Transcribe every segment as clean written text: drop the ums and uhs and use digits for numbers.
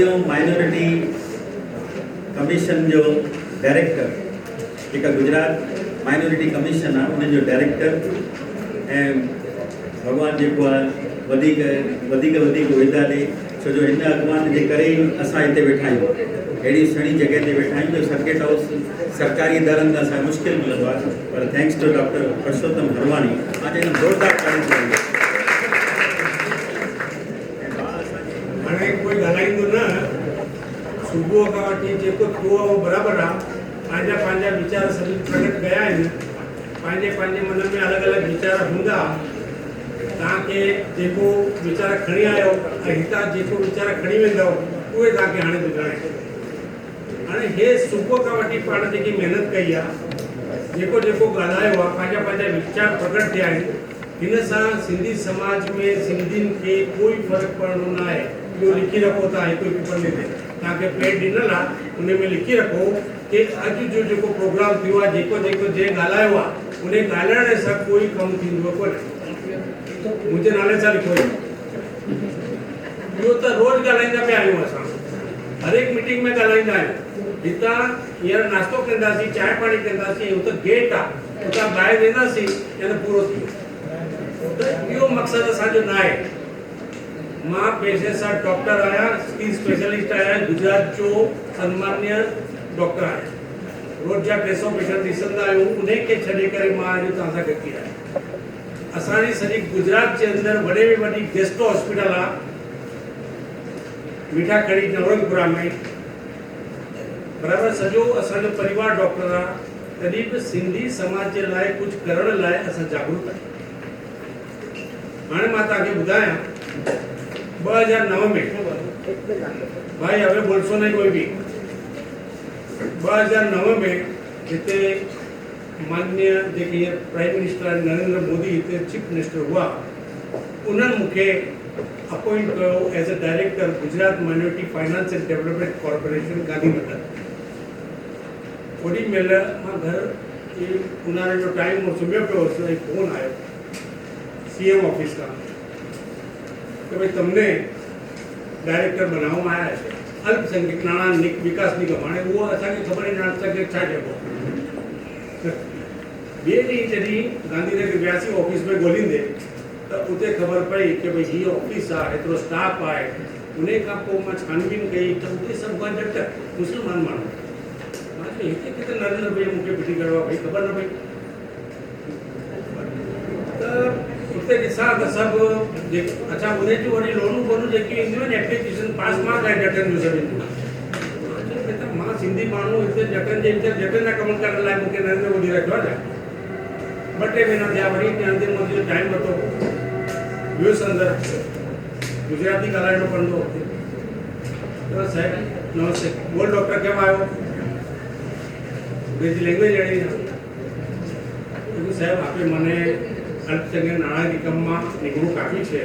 अॼु minority commission जो director, जेका गुजरात माइनॉरिटी कमीशन आहे उन जो डायरेक्टर ऐं भॻवान जेको आहे वधीक उहिदा ॾे, छो जो हिन अॻवान जे करे ई असां हिते वेठा आहियूं, अहिड़ी सुहिणी जॻह ते वेठा आहियूं जो सर्किट हाउस सरकारी इदारनि खां असांखे मुश्किल मिलंदो आहे, पर thanks to doctor Parsottam Harwani आज हिन ज़ोरदार तारीफ़ हाणे कोई ॻाल्हाईंदो न, सुबुह खां वठी जेको थियो आहे उहो बराबरि आहे। पंहिंजा वीचार सभी प्रगट कया आहिनि, पंहिंजे मन में अलॻि अलॻि वीचार हूंदा। तव्हांखे जेको वीचार खणी आयो ऐं हितां जेको वीचार खणी वेंदव उहे तव्हांखे हाणे ॿुधणा आहिनि। हाणे हे सुबुह खां वठी पाण जेकी महिनत कई आहे, जेको ॻाल्हायो आहे, पंहिंजा वीचार प्रगट थिया आहिनि, हिन सां सिंधी समाज में सिंधियुनि खे कोई फ़र्क़ु पवंदो न आहे। इहो लिखी रखो तव्हां हिकु पन्ने ते, तव्हांखे प्लेट ॾिनल आहे, उन में लिखी रखो कि अॼु जो जेको प्रोग्राम थियो आहे, जेको जंहिं ॻाल्हायो आहे, उन ॻाल्हाइण सां कोई कमु थींदो कोन्हे। मुंहिंजे नाले सां लिखो। इहो त रोज़ ॻाल्हाईंदा पिया आहियूं असां, हर एक मीटिंग में ॻाल्हाईंदा आहियूं। हितां हींअर नाश्तो कंदासीं, चांहि पाणी कंदासीं, उहो त गेट आहे, उतां ॿाहिरि वेंदासीं या पूरो थी वियो। त इहो मक़सदु असांजो न आहे। मां पेशे सां डॉक्टर आहियां, स्किन स्पेशलिस्ट आहियां, गुजरात जो सन्मान्य डॉक्टर आहियां। रोज़ जा 300 पेशेंट ॾिसंदा आहियूं, उन खे छॾे करे मां अॼु तव्हां सां गॾु आहियां। असांजी सॼी गुजरात जे अंदरि वॾे में वॾी गेस्टो हॉस्पिटल आहे, मीठाखड़ी नवरंगपुरा में, बराबरि सॼो असांजो परिवार डॉक्टर आहे। तॾहिं बि सिंधी समाज जे लाइ कुझु करण लाइ असां जागरूक आहियूं। हाणे मां तव्हांखे ॿुधायां, 2009 में भाई હવે બોલશો નહીં કોઈ બી, 2009 में हिते माननीय जेके प्राइम मिनिस्टर नरेंद्र मोदी हिते चीफ मिनिस्टर हुआ, उन्हनि मूंखे अपॉइंट कयो as a director Gujarat minority finance and development corporation Gandhinagar. ओॾी महिल मां घर उन्हारे जो टाइम सुम्हियो पियो हुउसि ऐं फोन आयो CM ऑफिस खां कि भाई તમને डायरेक्टर बनावવામાં આવ્યા છે अल्पसंख्यक नाणां विकास निगम। हाणे उहो असांखे ख़बर ई न आहे छा चइबो। ॿिए ॾींहुं जॾहिं गांधीनगर वियासीं ऑफिस में ॻोल्हींदे, त उते ख़बर पई कि भाई हीअ ऑफिस आहे, एतिरो स्टाफ आहे। उन खां पोइ मां छानबीन कई त उते सभु जट मुस्लमान माण्हू। मां चयो हिते किथे नरेंद्र भईया मूंखे फिटी कयो आहे, भाई ख़बर न पई। त उते ॾिसां त सभु अच्छा उन जूं वरी लोनूं बोनूं जेकी ईंदियूं आहिनि, एप्लीकेशन पास मार्क आहे जटनि जूं सभिनी। मां सिंधी माण्हू हिते जटनि जा कम करण लाइ मूंखे नरेंद्र मोदी रखियो आहे। 2-3 महीना थिया, वरी नरेंद्र मोदी जो टाइम वरितो, वियुसि अंदरि, गुजराती ॻाल्हाइणो पवंदो हुते। त साहिब नमस्ते, बोल डॉक्टर केम आयो, अंग्रेजी લેંગ્વેજ અડી તો સાહેબ આપે મને અલ્પસંખ્યક નાણાં નિગમમાં નિમણૂક આપી છે,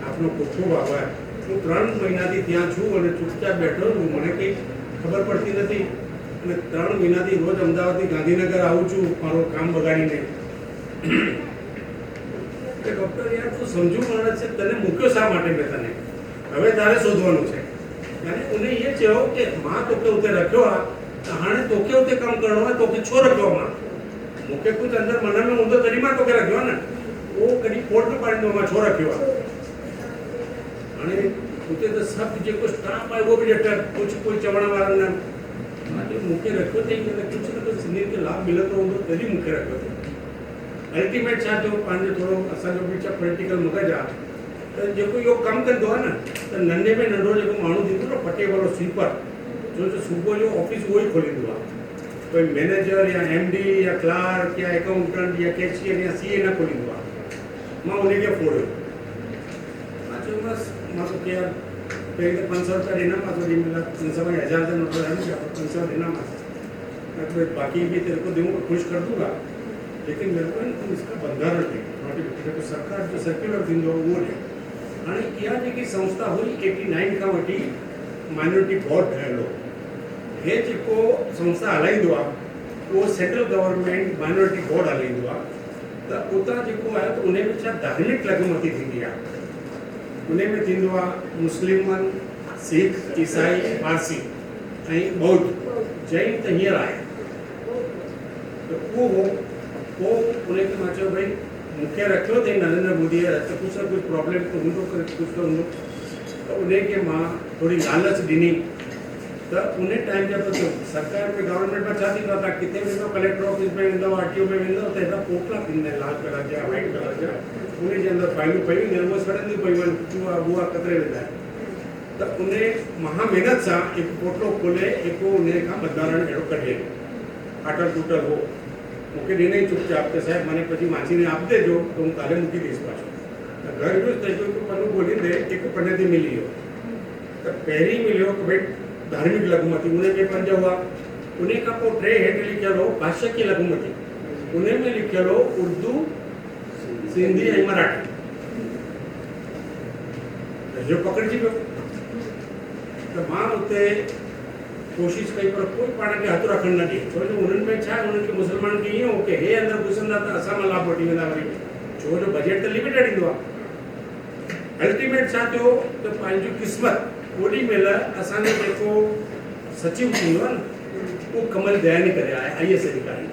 આપનો ખૂબ ખૂબ આભાર। હું 3 મહિનાથી ત્યાં છું અને ચૂપચાપ બેઠો છું, મને કંઈ ખબર પડતી નથી અને 3 મહિનાથી રોજ અમદાવાદથી ગાંધીનગર આવું છું મારું કામ બગાડીને। ડૉક્ટર યાર તું સમજુ માણસ છે, તને મૂક્યો શા માટે મેં તને, હવે તારે શોધવાનું છે। यानी उन्हें ये चयो कि मां तोखे उते रखियो आहे त हाणे तोखे उते कमु करणो आहे, तोखे छो रखियो मां, मूंखे कुझु अंदरि मन में हूंदो तॾहिं मां तोखे रखियो आहे न, उहो कॾहिं कोर्ट में पाड़ींदो मां छो रखियो आहे। हाणे उते त सभु जेको स्टाफ आहे उहो बि ॾिठो, कुझु कोई चवण वारो न। मां चयो मूंखे रखियो अथई त कुझु न कुझु सिंधियुनि खे लाभ मिलंदो हूंदो तॾहिं मूंखे रखियो अथई। अल्टीमेट छा थियो, पंहिंजो थोरो असांजो बि छा पॉलिटिकल मगज आहे, त जेको इहो कमु कंदो आहे न, त नंढे में नंढो जेको माण्हू थींदो न, पटे वारो स्वीपर, छो जो सुबुह जो ऑफिस उहो ई खोलींदो आहे, कोई मैनेजर या MD या क्लार्क या अकाउंटेंट या कैशियर या CA न खोलींदो आहे। मां उनखे फोड़ियो, मां चयोमांसि मां तोखे यार पहिरीं त 500 रुपया ॾिनामांसि, वरी महिल 500 में 1000 का नोट रहने 500 ॾिनामांसि, बाक़ी भी तेरे को दूँगा, खुश कर दूंगा, लेकिन मेरे को तुम इसका बंधारण ॾे, नोटिफिकेशन सरकार जो सर्क्युलर थींदो उहो ॾे। हाणे इहा जेकी संस्था हुई 89 खां वठी माइनॉरिटी बोर्ड ठहियलु हो। हे जेको संस्था हलाईंदो आहे उहो सेंट्रल गवर्नमेंट माइनॉरिटी बोर्ड हलाईंदो आहे। त उतां जेको आहे त उन में छा धार्मिक लघुमती थींदी आहे, उन में थींदो आहे मुस्लिमनि, सिख ईसाई पारसी ऐं बौद्ध जैन त हींअर आहे त उहो पोइ उनखे मां चयो भई मूंखे रखियो अथई नरेंद्र मोदीअ त कुझु न कुझु प्रॉब्लम त हूंदो कुझु त हूंदो त उनखे मां थोरी लालच ॾिनी त उन टाइम जा पोइ सरकार में गवर्नमेंट में छा थींदो आहे तव्हां किथे वेंदो कलेक्टर ऑफिस में वेंदो RTO में वेंदो त हेॾा पोटला थींदा आहिनि लाल कलर जा वाइट कलर जा उन जे अंदरि फाइलूं पयूं आहिनि उहे सड़ंदियूं पयूं आहिनि चूहा वूहा कतरे वेंदा आहिनि त उन महा महिनत सां हिकु पोटलो खोले हिकु उन खां बंधारण अहिड़ो कढे फाटल टूटल हो मूंखे ॾिनई चुपचाप त साहिबु माने પછી માછીને આપી દેજો તો હું કાલે મૂકી દઈશ પાછો त घर वियुसि त हिकु पन्नो ॻोल्हींदे हिकु पने ते मिली वियो त पहिरीं मिलियो कि भई धार्मिक लघुमती उन में 5 हुआ उन खां पोइ 3 हेठि लिखियल हो भाषा की लघुमती उन में लिखियल हो उर्दू सिंधी ऐं मराठी त जो पकड़िजी पियो त मां उते कोशिश कई पर कोई पाण खे हथ रखण न ॾिए छो जो उन्हनि में छा उन्हनि खे मुस्लमान खे ईअं हो की हे अंदरि घुसंदा त असां मां लाभ वठी वेंदा वरी छो जो बजट त लिमिटेड ईंदो आहे अल्टीमेट छा थियो त पंहिंजी क़िस्मत ओॾी महिल असांजो जेको सचिव थींदो आहे न उहो कमल दयानी करे आहे IAS अधिकारी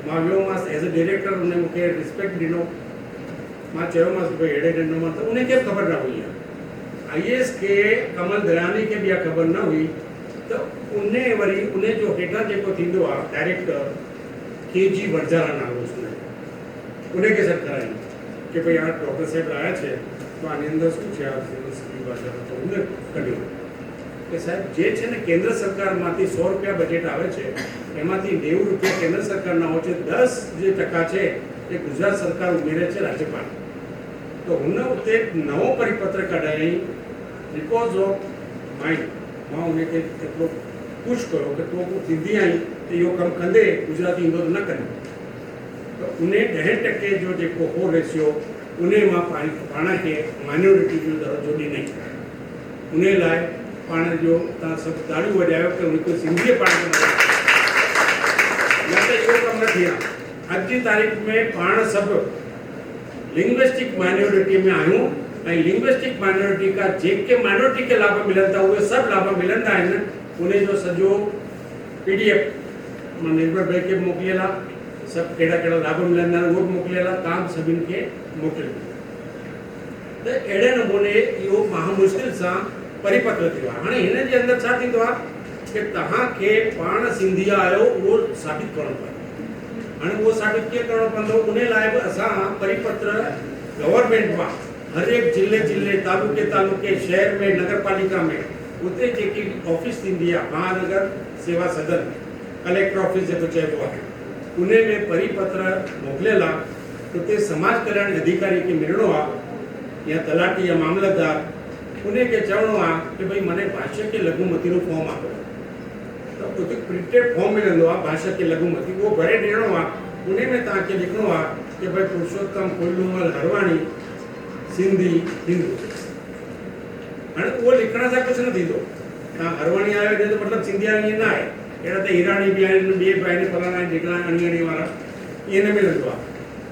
मां वियोमांसि एज़ अ डायरेक्टर उन मूंखे रिस्पेक्ट ॾिनो मां चयोमांसि भई अहिड़े ॾिनोमांसि त उनखे ख़बर न हुई IAS के कमल दयानी खे बि ख़बर न हुई त उन वरी उन जो हेठां जेको थींदो आहे डायरेक्टर KG वरजारा नालो उनखे सेट कराई कि भाई આ ડોક્ટર સાહેબ આવ્યા છે તો આની અંદર શું છે આ સિવિલ ભાષા તો ઉને કર્યું કે સાહેબ જે છે ને કેન્દ્ર સરકારમાંથી 100 રૂપિયા બજેટ આવે છે એમાંથી 90 રૂપિયા કેન્દ્ર સરકારના હોય છે 10 જે ટકા છે એ ગુજરાત સરકાર ઉમેરે છે રાજ્યપાલ તો હું ઉતે નવો પરિપત્ર કઢાઈ बिकॉज ऑफ माइंड मां उनखे एतिरो पुश कयो कि तो सिंधी आई त इहो कमु कंदे गुजराती ईंदो त न कंदे तो उन 10% जो जेको हो रेशियो उन मां पाण खे माइनॉरिटी जो दर्जो ॾिनई उन लाइ पाण जो तव्हां सभु ताड़ियूं वॼायो कि उनखे सिंधीअ पाण खे न त इहो कमु न थिया अॼु जी तारीख़ में पाण सभु लिंग्विस्टिक माइनॉरिटी में आहियूं ऐं लिंग्विस्टिक माइनॉरिटी का जेके माइनॉरिटी खे लाभ मिलनि था उहे सभु लाभ मिलंदा आहिनि उन जो सॼो PDF मां निर्भर भाई खे मोकिलियल आहे सभु कहिड़ा कहिड़ा लाभ मिलंदा आहिनि उहो बि मोकिलियल आहे तव्हां सभिनि खे मोकिलियो त अहिड़े नमूने इहो महामुश्किल सां परिपत्र थियो आहे हाणे हिन जे अंदरि छा थींदो आहे कि तव्हांखे पाण सिंधी आहियो उहो साबित करणो पवंदो हाणे उहो साबित कीअं करणो पवंदो उन लाइ बि असां परिपत्र गवर्नमेंट मां हर एक जिले तालुके शहर में नगर पालिका में उते जेकी ऑफिस थींदी आहे महानगर सेवा सदन कलेक्टर ऑफिस जेको चइबो आहे उन में परिपत्र मोकिलियल आहे उते समाज कल्याण अधिकारी खे मिलणो आहे या तलाटी या मामलतदार उनखे चवणो आहे कि भई मने भाषा के लघुमतीनो फॉर्म आपो त उते प्रिंटेड फॉर्म मिलंदो आहे भाषा के लघुमती उहो भरे ॾियणो आहे उन में तव्हांखे लिखणो आहे कि भई पुरुषोत्तम कोल्लूमल हरवाणी सिंधी हिंदू हाणे उहो लिखण सां कुझु न थींदो तव्हां हरवाणी आहियो जो मतिलबु सिंधी ईअं न आहे अहिड़ा त ईरानी बि आहिनि ॿिए बि आहिनि फलाणा आहिनि ढिकणा अणियाणी वारा ईअं न मिलंदो आहे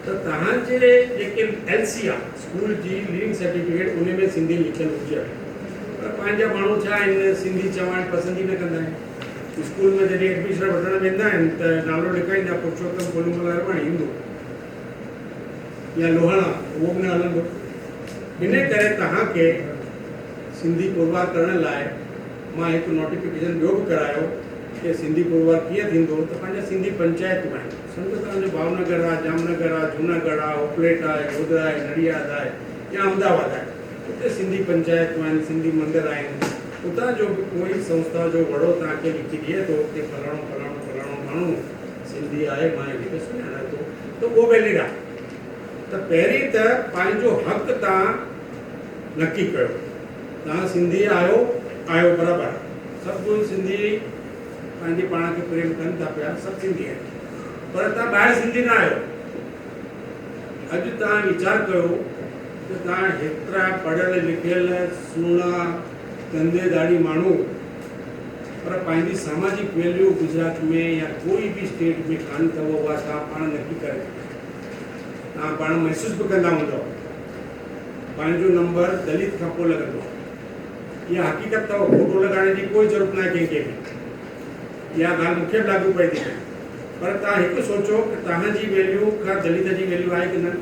त तव्हांजे जेके LC आहे स्कूल जी लीविंग सर्टिफिकेट उन में सिंधी लिखियलु हुजे पर पंहिंजा माण्हू छा आहिनि सिंधी चवणु पसंदि ई न कंदा आहिनि स्कूल में जॾहिं एडमिशन वठणु वेंदा आहिनि त नालो लिखाईंदा पुरुषोत्तम कोल्लूमल हरवाणी हिंदू या लोहाणा उहो बि न हलंदो इन करे तव्हांखे सिंधी पुरवार करण लाइ मां हिकु नोटिफिकेशन ॿियो बि करायो कि सिंधी पुरवार कीअं थींदो त पंहिंजा सिंधी पंचायतूं आहिनि सम्झो तव्हांजो भावनगर आहे जामनगर आहे जूनागढ़ आहे उपलेट आहे गोधरा आहे नडियाद आहे या अहमदाबाद आहे उते सिंधी पंचायतूं आहिनि सिंधी मंदर आहिनि उतां जो कोई संस्था जो वड़ो तव्हांखे लिखी ॾिए थो कि फलाणो फलाणो फलाणो माण्हू सिंधी आहे मां हिनखे सुञाणा थो त उहो वैलिड आहे त पहिरीं त पंहिंजो हक़ तव्हां नकी कयो तव्हां सिंधी आहियो बराबरि सभु सिंधी पंहिंजी पाण खे प्रेम कनि था पिया सभु सिंधी आहिनि पर तव्हां ॿाहिरि सिंधी न आहियो अॼु तव्हां वीचार कयो त तव्हां हेतिरा पढ़ियल लिखियल सुहिणा धंधे दाड़ी माण्हू पर पंहिंजी सामाजिक वैल्यू गुजरात में या कोई बि स्टेट में कान अथव उहा तव्हां पाण नकी करे तव्हां पाण महसूस बि कंदा हूंदव पंहिंजो नंबर दलित खां पोइ लॻंदो इहा हक़ीक़त अथव, फोटो लॻाइण जी कोई ज़रूरत न आहे कंहिंखे बि। इहा ॻाल्हि मूंखे बि लागू पए थी। पर तव्हां हिकु सोचो कि तव्हांजी वैल्यू खां दलित जी वैल्यू आहे कि न,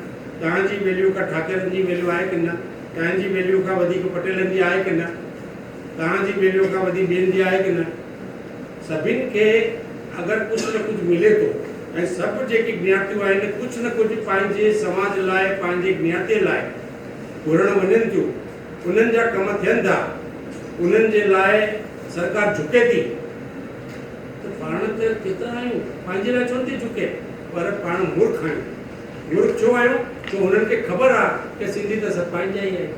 तव्हांजी वैल्यू खां ठाकरनि जी वैल्यू आहे कि न, तव्हांजी वैल्यू खां वधीक पटेलनि जी आहे कि न, तव्हांजी वैल्यू खां वधीक ॿियनि जी आहे कि न। सभिनि खे अगरि कुझु न कुझु मिले थो ऐं सभु जेकी ज्ञातियूं आहिनि कुझु न कुझु पंहिंजे समाज लाइ, पंहिंजे ज्ञाति लाइ घुरण वञनि थियूं, उन्हनि जा कम थियनि था, उन्हनि जे लाइ सरकार झुके थी, त पाण त केतिरा आहियूं, पंहिंजे लाइ छो नथी झुके। पर पाण मूर्ख आहियूं। मूर्ख छो आहियूं? छो हुननि खे ख़बर आहे कि सिंधी त सभु पंहिंजा ई आहिनि,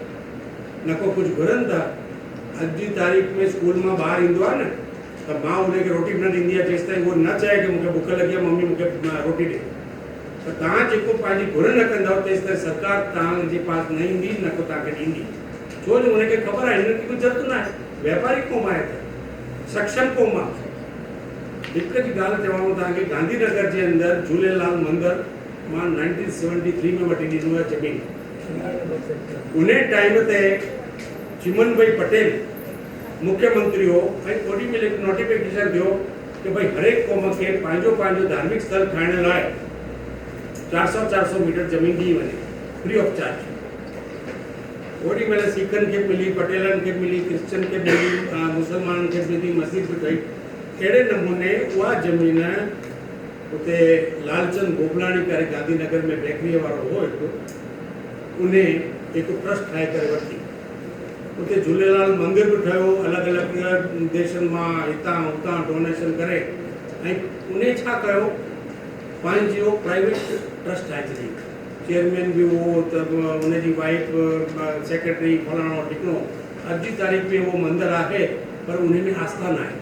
न को कुझु घुरनि था। अॼु जी तारीख़ में स्कूल मां ॿारु ईंदो आहे न, त मां उनखे रोटी न ॾींदी आहे जेसि ताईं उहो न चए कि मूंखे बुख लॻी आहे, मम्मी मूंखे रोटी ॾे। त तव्हां जेको पंहिंजी घुर न कंदव तेसि ताईं सरकार तव्हांजे पास न ईंदी, न को तव्हांखे ॾींदी। छो जो हुनखे ख़बर आहे हिनखे कुझु ज़रूरत न आहे, वापारी क़ौम आहे, त सक्षम क़ौम आहे। हिकु जी ॻाल्हि चवांव तव्हांखे, गांधीनगर जे अंदरि झूलेलाल मंदरु मां 1973 में वठी ॾिनो आहे ज़मीन। उन टाइम ते चिमन भाई पटेल मुख्यमंत्री हो ऐं ओॾी महिल हिकु नोटिफिकेशन दियो कि भाई हर एक क़ौम खे पंहिंजो पंहिंजो धार्मिक स्थल ठाहिण लाइ 400 मीटर ज़मीन ॾी वञे फ्री ऑफ चार्ज। ओॾी महिल सिखनि खे मिली, पटेलनि खे मिली, क्रिश्चन खे मिली, मुसलमाननि खे मिली, मस्जिद बि ठही। अहिड़े नमूने उहा ज़मीन उते लालचंद गोबलाणी करे गांधीनगर में बेकरीअ वारो हो हिकु, उन हिकु ट्रस्ट ठाहे करे वरिती। उते झूलेलाल मंदिर बि ठहियो, अलॻि अलॻि देशनि मां हितां हुतां डोनेशन करे, ऐं उन छा कयो, पंहिंजो प्राइवेट ट्रस्ट ठाहे छॾी। चेयरमैन बि उहो, त उनजी वाइफ सेक्रेटरी, फलाणो टिकणो। अॼु जी तारीख़ में उहो मंदरु आहे पर उन में आस्था न आहे,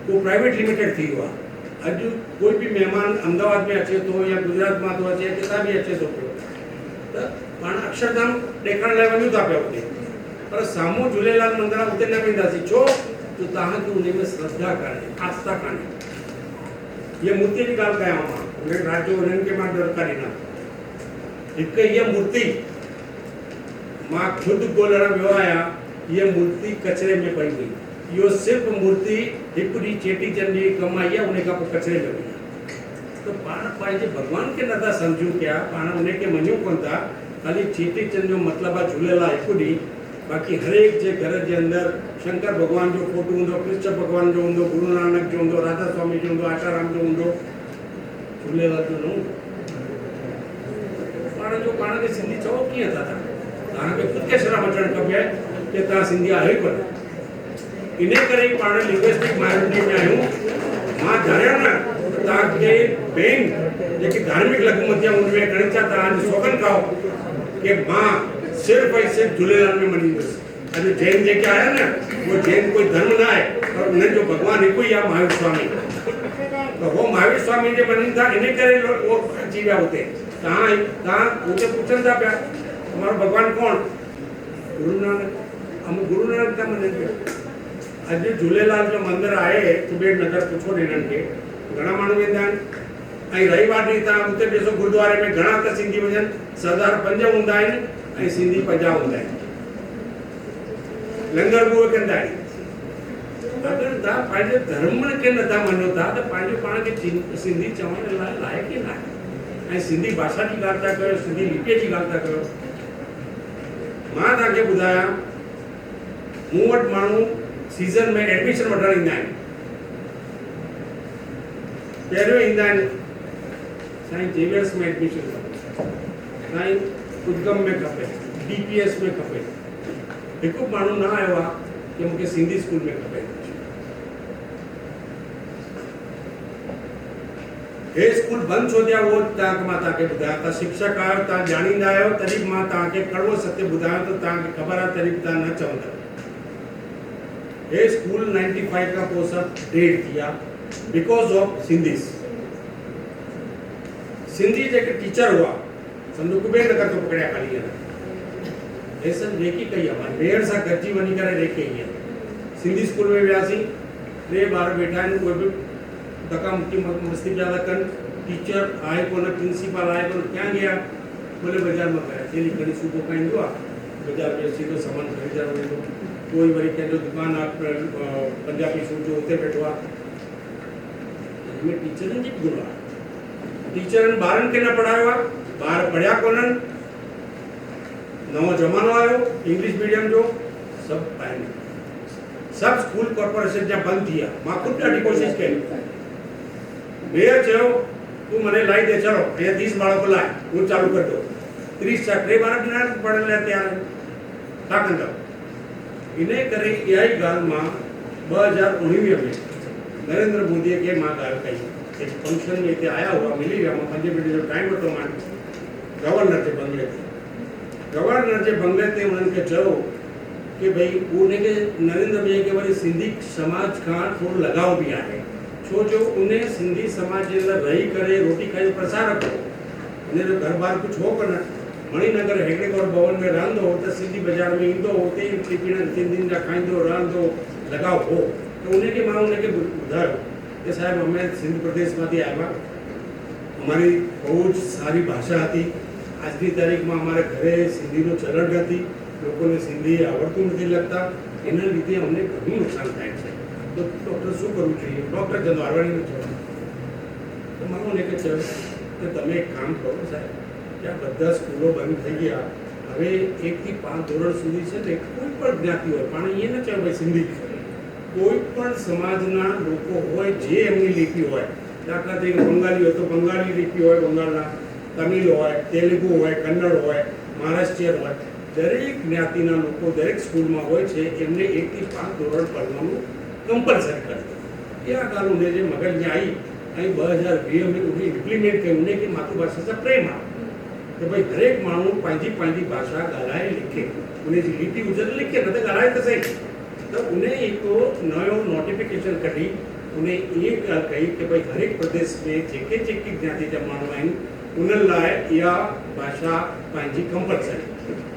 उहो प्राइवेट लिमिटेड थी वियो आहे। अॼु कोई बि महिमान अहमदाबाद में अचे थो या गुजरात मां थो अचे, किथां बि अचे थो पियो, त पाण अक्षरधाम ॾेखारण लाइ वञूं था पिया उते, पर साम्हूं झूलेलाल मंदरु आहे उते न वेंदासीं। छो? जो तव्हांखे उन में श्रद्धा कान्हे, आस्था कान्हे। हीअ मूर्ति जी ॻाल्हि कयां मां, उन राज्य उन्हनि खे मां दरकारी ॾिना। हिकु हीअ मूर्ति मां ख़ुदि ॻोल्हण वियो आहियां, हीअ मूर्ति कचिरे में पई हुई। इहो सिर्फ़ु मूर्ति हिकु ॾींहुं चेटीचंड जी कमु आई आहे, उन खां पोइ कचिरे में वई आहे। त पाण पंहिंजे भॻवान खे नथा सम्झूं पिया, पाण उनखे मञूं कोन था। ख़ाली चेटीचंड जो मतिलबु आहे झूलेलाल हिकु ॾींहुं, बाक़ी हर एक जे घर जे अंदरि शंकर भॻवान जो फोटो हूंदो, कृष्ण भॻवान जो हूंदो, गुरु नानक जो हूंदो, राधा स्वामी जो हूंदो, आशाराम जो हूंदो, झूलेलाल जो न हूंदो। पाण खे सिंधी चओ कीअं था? तव्हांखे ख़ुदि खे शर्म अचणु खपे कि तव्हां सिंधी आहियो ई कोन। इन करे पाण लिंग्विस्टिक माइनॉरिटी में आहियूं। मां ॼाणिया न त तव्हांखे ॿियनि जेकी धार्मिक लघुमतियां उनमें घणी छा तव्हांजी सौगंध खाओ कि मां सिर्फ़ु ऐं सिर्फ़ु झूलेलाल में मञींदुसि। अॼु जैन जेके आया न, उहो जैन कोई धर्म न आहे, पर उन्हनि जो भॻवानु हिकु ई आहे, महावीर स्वामी। त उहो महावीर स्वामी जे मञनि था, इन करे उहो अची विया हुते। तव्हां उते पुछनि था पिया तुम्हारो भॻवानु कौन? गुरु नानक। हम गुरु नानक था मञनि पिया। अॼु झूलेलाल जो मंदरु आहे कुबेर नगर, पुछो हिननि खे, घणा माण्हू वेंदा आहिनि। ऐं रही वाट ॾींहुं तव्हां उते ॾिसो गुरुद्वारे में घणा त सिंधी वञनि, सरदार 5 हूंदा आहिनि ऐं सिंधी 50 हूंदा आहिनि। लंगर बि उहे कंदा आहिनि। अगरि तव्हां पंहिंजे धर्म खे नथा मञो था त पंहिंजो पाण खे सिंधी चवण लाइ लाइक़ु ई न आहे। ऐं सिंधी भाषा जी ॻाल्हि था कयो, सिंधी लिपीअ जी ॻाल्हि था कयो। मां तव्हांखे ॿुधायां, मूं वटि माण्हू सीज़न में एडमिशन वठणु ईंदा आहिनि। पहिरियों ईंदा आहिनि साईं जेवियर्स में एडमिशन खपे, साईं उद्गम में खपे, DPS में खपे। हिकु माण्हू न आयो आहे कि मूंखे सिंधी स्कूल में खपे। हे स्कूल बंदि छो थिया उहो मां तव्हांखे ॿुधायां। तव्हां शिक्षक आहियो, तव्हां ॼाणींदा आहियो, तॾहिं मां तव्हांखे कड़वो सत्य ॿुधायां त तव्हांखे ख़बर आहे, तॾहिं बि तव्हां न चवंदा। हे स्कूल 95 खां पोइ सभु डेड थी विया बिकॉज ऑफ सिंधीस। सिंधी जेके टीचर हुआ, सम्झो कुबेर नगर तो पकड़िया खाली है, हे सभु रेकी कई आहे। मां मेयर सां गॾिजी वञी करे रेकी कई आहे। सिंधी स्कूल में वियासीं, 3 ॿार वेठा आहिनि, उहे बि धक्का मुक्की मस्ती पिया था कनि। टीचर आहे कोन, प्रिंसिपल आहे कोन, क्या गया? बोले बाज़ार में गया। डेली खणी सुबुह खां ईंदो आहे, बाज़ार में सीधो सामान ख़रीदणु वेंदो। कोई वरी कंहिंजो दुकान आहे पंजाबी सूट जो उते वेठो आहे। हिनमें टीचरनि जी गुण आहे। टीचरनि ॿारनि खे न पढ़ायो आहे, ॿार पढ़िया कोन्हनि, नओं ज़मानो आयो इंग्लिश मीडियम जो, सभु आहिनि, सभु स्कूल कॉर्पोरेशन जा बंदि थी विया। मां ख़ुदि ॾाढी कोशिशि कई, भैया चयो तूं मने लाई दे, चलो ये 30 बाड़ों को लाए वो चालू कर दो। 30 टे ॿार ॾिना पढ़ण लाइ तयार आहिनि, छा कंदव? इन करे इहा ई ॻाल्हि मां 2019 में नरेंद्र मोदीअ खे मां ॻाल्हि कई। एक फंक्शन में हिते आया हुआ, मिली विया, मां 5 मिनट जो टाइम वरितो मान गवर्नर जे बंगले ते। गवर्नर जे बंगले ते उन्हनि खे चयो कि भई उनखे नरेंद्र भैया खे वरी सिंधी समाज खां थोरो लगाव बि आहे, छो जो उन सिंधी समाज जे अंदरि रही करे रोटी खाई प्रसार रखो, उन जो घर बार कुझु हो कोन। मणिनगर हेगड़े गौर भवन में रहंदो हो त सिंधी बाज़ार में ईंदो, उते ई टिफिन सिंधियुनि जा खाईंदो रहंदो, लगाव हो। त उनखे मां उनखे ॿुधायो कि साहब हमें सिंध प्रदेश में आया हुआ, हमारी बहुत सारी भाषा थी, आज की तारीख में हमारे घरे सिंधी नो चलन थी, लोगों ने सिंधी आवड़तू नहीं लगता, इन रीते हमने घणું नुकसान થાય છે। तो डॉक्टर શું કરવું જોઈએ? डॉक्टर જનવારવાણી નો જવાબ તો મારો ને કે છે કે તમે એક કામ કરો સાહેબ, કે આ બધા સ્કૂલો બંધ થઈ ગયા, હવે 1 થી 5 ધોરણ સુધી છે ને કોઈ પણ જ્ઞાતિ હોય, પણ એ ન ચાલે ભાઈ સિંધી, કોઈ પણ સમાજના લોકો હોય જે એમની લિપિ હોય, દાખલા તરીકે બંગાળી હોય તો બંગાળી લિપિ હોય, બંગાળના, તમિલ હોય, તેલુગુ હોય, કન્નડ હોય, મહારાષ્ટ્રીયન હોય, દરેક જ્ઞાતિના લોકો દરેક સ્કૂલમાં હોય છે, એમને 1 થી 5 ધોરણ ભણવાનું कंपलसरी कर दो। यह गाल उन्हें जो मगज में आई 2020 में उन्हें इम्प्लीमेंट कई, उन्हें की मातृभाषा से प्रेम आ तो भाई हरेक माण्हू पंहिंजी भाषा ॻाल्हाए लिखे, उन्हें जी लिपि हुजे लिखे, न तो ॻाल्हाए तो सही। तो उन्हें एक नयो नोटिफिकेशन कढी, उन्हें ये ॻाल्हि कई कि भाई हरेक प्रदेश में जेके जेके ज्ञाति जा माण्हू आहिनि उन्हनि लाइ इहा भाषा पंहिंजी कंपलसरी।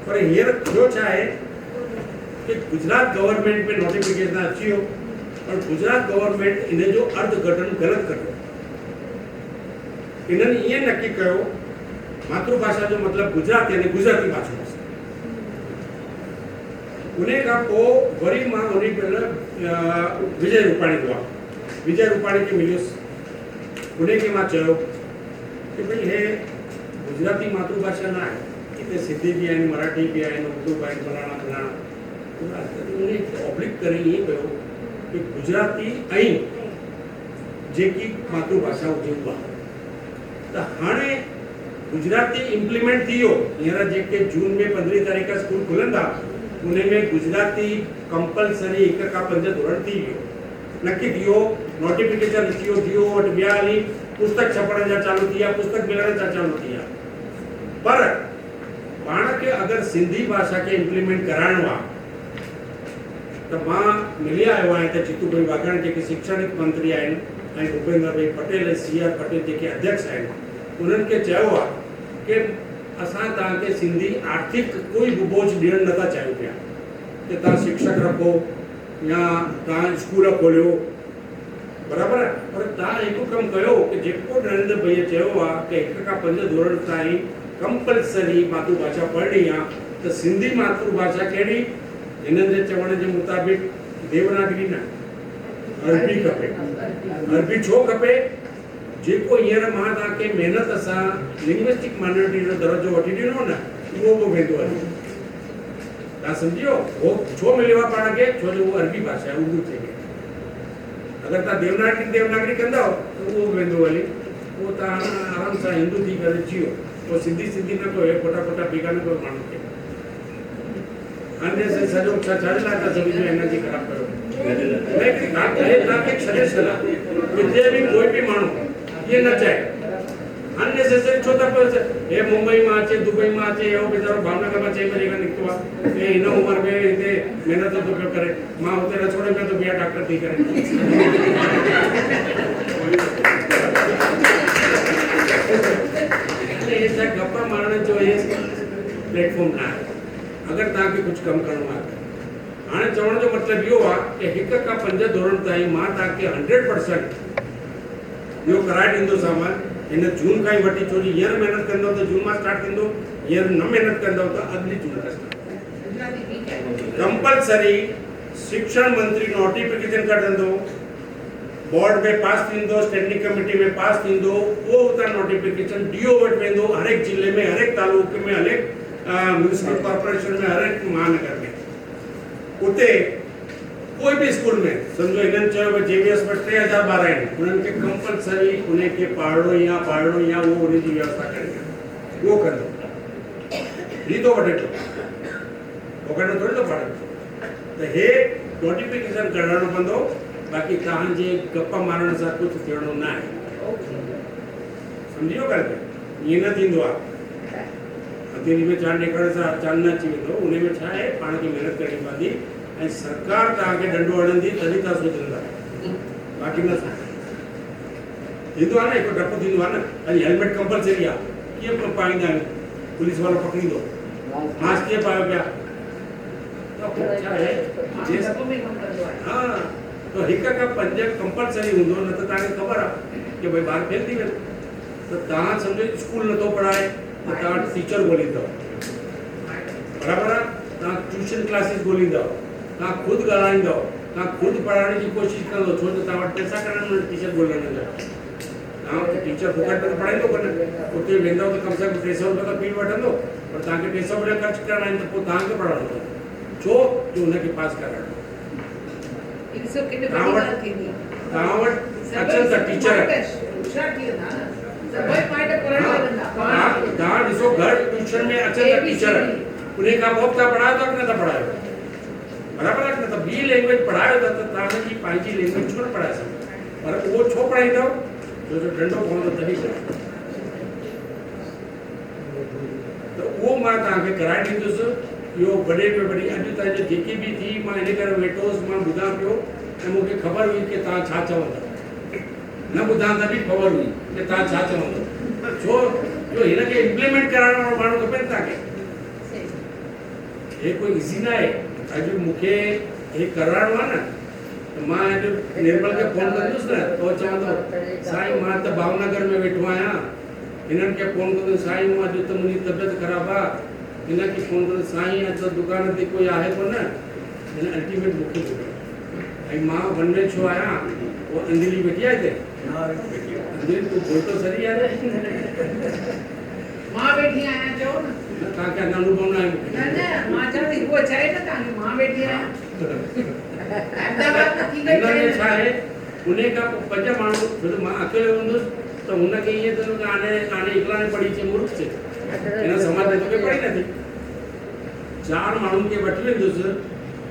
पर हींअर थियो छा आहे कि गुजरात गवर्नमेंट में नोटिफिकेशन अची वियो, और गुजरात गवर्नमेंट इन जो अर्थघटन गलत कयो। इन्हनि ये नक्की कयो मातृभाषा जो मतलब गुजरात यानी गुजराती भाषा। उन्हें का पोइ वरी मां उन पहले विजय रूपाणी हुआ, विजय रूपाणी खे मिलियुसि, उन्हें खे मां चयो कि भाई हे गुजराती मातृभाषा न आहे, हिते सिंधी बि आहिनि, मराठी बि आहिनि, उर्दू बि आहिनि, फलाणा फलाणा। उन्हें ऑब्लिक करे ये कयो कि गुजराती ऐं जेकी मातृभाषा हुजे उहा। त हाणे गुजराती इम्प्लीमेंट थी वियो, हींअर जेके जून में 15 तारीख़ स्कूल खुलंदा उन में गुजराती कंपलसरी 1 खां 5 धोरण थी वियो, नक्की थी वियो, नोटिफिकेशन अची वियो, जियो वटि विया हली, पुस्तक छपण जा चालू थी विया, पुस्तक मिलण जा चालू थी विया। पर पाण खे अगरि सिंधी भाषा खे इम्प्लीमेंट कराइणो आहे तो मां मिली आयो आहियां त जीतूभाई वाघाणी जेके शिक्षणिक मंत्री आहिनि ऐं भूपेंद्र भाई पटेल ऐं CR पटेल जेके अध्यक्ष आहिनि, उन्हनि खे चयो आहे कि असां तव्हांखे सिंधी आर्थिक कोई बि बोझ ॾियणु नथा चाहियूं पिया कि तव्हां शिक्षक रखो या तव्हां स्कूल खोलियो, बराबरि आहे, पर तव्हां हिकु कमु कयो कि जेको नरेंद्र भईया चयो आहे कि 1 खां 5 धोरण ताईं कंपलसरी मातृभाषा पढ़णी आहे, त सिंधी मातृभाषा कहिड़ी? हिननि जे चवण जे मुताबिक़ देवनागरी न, अरबी खपे। अरबी छो खपे? जेको हींअर मां तव्हांखे महिनत सां लिंग्विस्टिक माइनॉरिटी जो दर्जो वठी ॾिनो न, उहो बि वेंदो हली। तव्हां सम्झो उहो छो मिलियो आहे पाण खे? छो जो उहो अरबी भाषा आहे, उर्दू थी वई। अगरि तव्हां देवनागरी कंदव त उहो बि वेंदो हली, उहो तव्हां आराम सां हिंदू थी करे जियो, पोइ सिंधी न कयो, फोटा बेगा न कयो माण्हू खे। अन्य से सॼो छाजे लाइ था सभिनी जो एनर्जी ख़राब कयो? तव्हांखे छॾे छॾा किथे बि कोई बि माण्हू इहे न चए अननेसेसरी छो था पियो हे मुंबई में अचे, दुबई में अचे, हो बेचारो भावनगर में 6 बजे खां निकितो आहे, हे हिन उमिरि में हिते महिनत थो पियो करे, मां हुते रसोड़े में तो ॿिया डॉक्टर थी करे। हे छा गप्पा मारण जो हे प्लेटफॉर्म न आहे। अगर तव्हांखे कुझु कमु करिणो आहे हाणे चवण जो मतिलबु इहो आहे कि 1 खां 5 धोरण ताईं मां तव्हांखे 100% इहो कराए ॾींदोसां। मां हिन जून खां ई वठी, छो जो हींअर महिनत कंदव त जून मां स्टार्ट थींदो, हींअर न महिनत कंदव त अगली जून खां स्टार्ट। कंपलसरी शिक्षण मंत्री नोटिफिकेशन कर दो, बोर्ड में पास थींदो, स्टैंडिंग कमेटी में पास थींदो, वो उता नोटिफिकेशन डीओ वट वेंदो, हर एक जिले में, हर एक तालुके में, हर एक म्युनिसिपल कॉर्पोरेशन में, हर एक महानगर में उते कोई भी स्कूल में समझो इन्हनि चयो भई जेवीएस में 3012 आहिनि, उन्हनि खे कंपलसरी उन्हें के पढ़ो या वो उन्हें जी व्यवस्था करनी वो कर दो ही तो वठे तो वगैरह थोड़ी तो पढ़े तो हे नोटिफिकेशन कढणो पवंदो, बाक़ी तव्हांजे गप मारण सां कुझु थियणो न आहे। सम्झी वियो ॻाल्हि ईअं न थींदो आहे, हथेली में चांद ॾेखारण सां चांद न अची वेंदो, उन में छा आहे पाण खे महिनत करणी पवंदी ऐं सरकार तव्हांखे डंडो हणंदी तॾहिं तव्हां सोचंदा, बाक़ी न थींदो आहे न, हिकु डपु थींदो आहे न, अॼु हेलमेट कंपलसरी आहे, कीअं पाईंदा आहियूं, पुलिस वारो पकड़ींदो, मास्क कीअं पायो पिया, हाँ तो हिक खां 5 कंपलसरी हूंदो, न त तव्हांखे ख़बर आहे कि भई ॿार फेल थी वेंदो, त तव्हां सम्झो स्कूल नथो पढ़ाए त तव्हां टीचर ॻोल्हींदव, बराबरि आहे, तव्हां ट्यूशन क्लासिस ॻोल्हींदव, तव्हां ख़ुदि ॻाल्हाईंदव, तव्हां ख़ुदि पढ़ाइण जी कोशिशि कंदव, छो त तव्हां वटि पैसा कढण टीचर ॻोल्हण जा, तव्हां टीचर फुकट में पढ़ाईंदो कोन, उते वेंदव त कम से कम 300 रुपया त फी वठंदो, पर तव्हांखे 300 रुपया ख़र्चु करणा आहिनि त पोइ तव्हांखे पढ़ाइणो पवंदो, छो जो हुनखे पास कराइणो। तव्हां वटि अचनि था टीचर, तव्हां ॾिसो घर ट्यूशन में अचनि था टीचर, उन खां पोइ तव्हां पढ़ायो था कि नथा पढ़ायो, बराबरि आहे, न त ॿी लैंग्वेज पढ़ायो था त तव्हांजी पंहिंजी लैंग्वेज छो न पढ़ाए सघो, पर उहो छो पढ़ाईंदव, छो जो डंडो पवंदो तॾहिं त उहो मां तव्हांखे कराए ॾींदुसि। इहो वॾे में वॾी अॼु ताईं जेकी बि थी, मां इन करे वेठो हुउसि, मां ॿुधां पियो ऐं मूंखे ख़बर हुई कि तव्हां छा चवंदव, न ॿुधां त बि ख़बर हुई कि तव्हां छा चवंदव, छो जो हिनखे इम्प्लीमेंट कराइण वारो माण्हू खपे तव्हांखे, हे कोई इज़ी न आहे। अॼु मूंखे हे कराइणो आहे न, त मां अॼु निर्मल खे फ़ोन कंदुसि न, त उहो चवंदो साईं मां त भावनगर में वेठो आहियां, हिननि खे फ़ोन कंदुसि साईं मां अॼु त मुंहिंजी तबियत ख़राबु आहे, हिनखे फ़ोन कंदुसि साईं अॼु त दुकान ते कोई आहे कोन, हिन अल्टीमेट मूंखे ॿुधायो ऐं मां वन में छो आहियां, उहो अंजलि वेठी आहे हिते, अंजलि तूं बोल तो सही आहे, मां वेठी आहियां चओ न, तव्हांखे अञा अनुभव न आहे, न मां चवां थी उहो चए न तव्हांखे मां वेठी आहियां, अहमदाबाद में थी हिन गई में छा आहे, उन खां पोइ 5 माण्हू, छो जो मां अकेलो हूंदुसि त हुनखे ईअं थींदो कि हाणे हिकिड़ा ने पढ़ी अचे मूर्ख छे, हिन समाज में तोखे पढ़ी नथी, 4 माण्हुनि खे वठी वेंदुसि